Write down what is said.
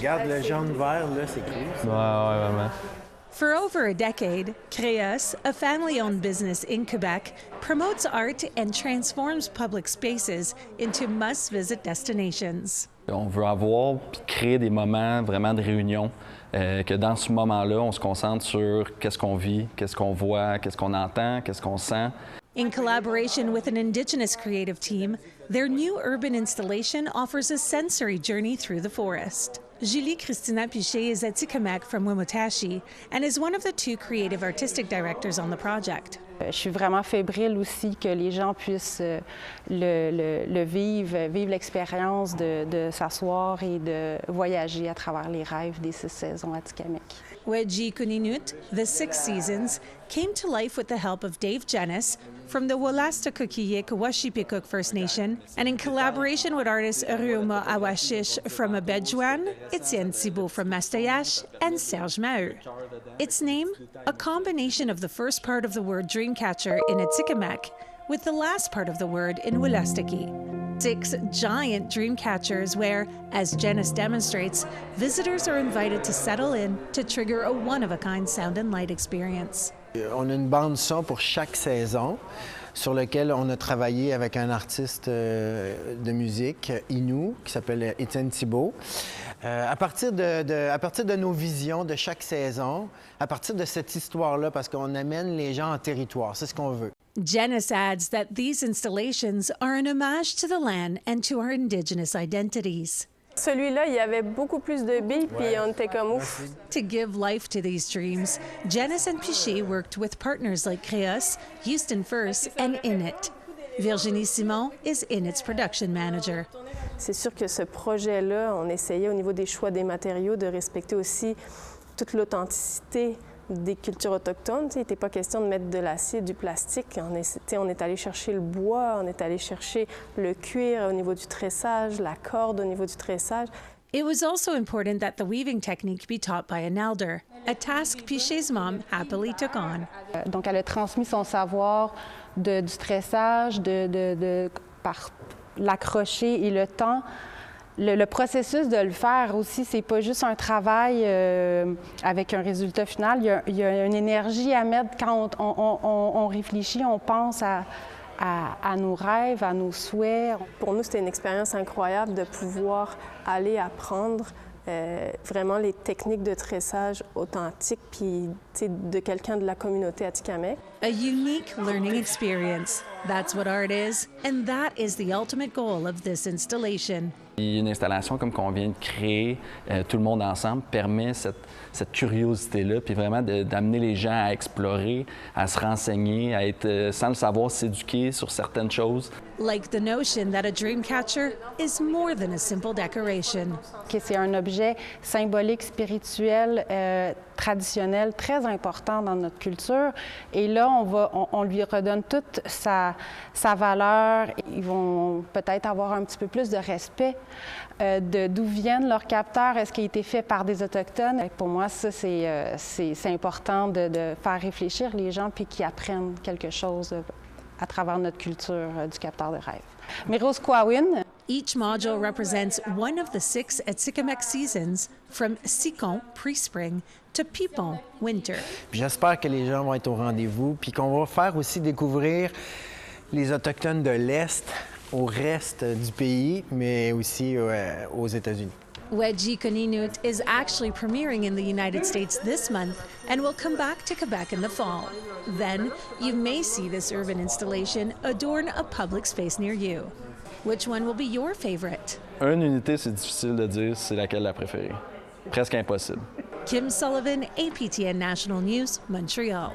Regarde le jaune-vert, là, c'est cool. Ouais, vraiment. For over a decade, Créos, a family-owned business in Quebec, promotes art and transforms public spaces into must-visit destinations. On veut avoir puis créer des moments vraiment de réunion, que dans ce moment-là, on se concentre sur qu'est-ce qu'on vit, qu'est-ce qu'on voit, qu'est-ce qu'on entend, qu'est-ce qu'on sent. In collaboration with an Indigenous creative team, their new urban installation offers a sensory journey through the forest. Julie Christina Piché is at Tikamek from Wimutashi and is one of the two creative artistic directors on the project. Je suis vraiment fébrile aussi que les gens puissent le vivre l'expérience de s'asseoir et de voyager à travers les rêves des 6 saisons à Tikamek. Wedgie Kuninut, The 6 Seasons, came to life with the help of Dave Jennis from the Wolastoqiyik Washipikuk First Nation and in collaboration with artists Ryoma Awashish from Abedjuan, Etienne Thibault from Mastayache, and Serge Maheu. Its name, a combination of the first part of the word dreamcatcher in Atikamekw with the last part of the word in Wolastoqi. 6 giant dream catchers where, as Janice demonstrates, visitors are invited to settle in to trigger a one-of-a-kind sound and light experience. On a une bande son pour chaque saison sur lequel on a travaillé avec un artiste de musique, Innu, qui s'appelle Etienne Thibault. À partir de nos visions de chaque saison, à partir de cette histoire-là, parce qu'on amène les gens en territoire, c'est ce qu'on veut. Janice adds that these installations are an homage to the land and to our Indigenous identities. Celui-là, il y avait beaucoup plus de billes, puis on était comme ouf. To give life to these dreams, Janice and Piché worked with partners like Créos, Houston First, and Init. Virginie Simon is Init's production manager. C'est sûr que ce projet-là, on essayait au niveau des choix des matériaux de respecter aussi toute l'authenticité des cultures autochtones. Il n'était pas question de mettre de l'acier, du plastique. On est allé chercher le bois, on est allé chercher le cuir au niveau du tressage, la corde au niveau du tressage. It was also important that the weaving technique be taught by an elder, a task Piché's mom happily took on. Donc, elle a transmis son savoir du tressage, par l'accrocher et le temps. Le processus de le faire aussi, c'est pas juste un travail avec un résultat final. Il y a une énergie à mettre quand on réfléchit, on pense à nos rêves, à nos souhaits. Pour nous, c'était une expérience incroyable de pouvoir aller apprendre vraiment les techniques de tressage authentiques puis de quelqu'un de la communauté Atikamekw. A unique learning experience. That's what art is, and that is the ultimate goal of this installation. Une installation comme qu'on vient de créer, tout le monde ensemble, permet cette curiosité-là, puis vraiment d'amener les gens à explorer, à se renseigner, à être, sans le savoir, s'éduquer sur certaines choses. Like the notion that a dream catcher is more than a simple decoration. C'est un objet symbolique, spirituel, traditionnel, très important dans notre culture. Et là, on lui redonne toute sa valeur. Ils vont peut-être avoir un petit peu plus de respect d'où viennent leurs capteurs. Est-ce qu'il a été fait par des Autochtones? Pour moi, ça, c'est important de faire réfléchir les gens puis qu'ils apprennent quelque chose à travers notre culture du capteur de rêve. Mirosquawin. Each module represents one of the 6 Atikamekw seasons, from Sikon, pre-spring, to Pipon, winter. J'espère que les gens vont être au rendez-vous, puis qu'on va faire aussi découvrir les Autochtones de l'Est au reste du pays, mais aussi aux États-Unis. Wedgie Kuninut is actually premiering in the United States this month and will come back to Quebec in the fall. Then, you may see this urban installation adorn a public space near you. Which one will be your favorite? Une unité, c'est difficile de dire c'est laquelle la préférée. Presque impossible. Kim Sullivan, APTN National News, Montreal.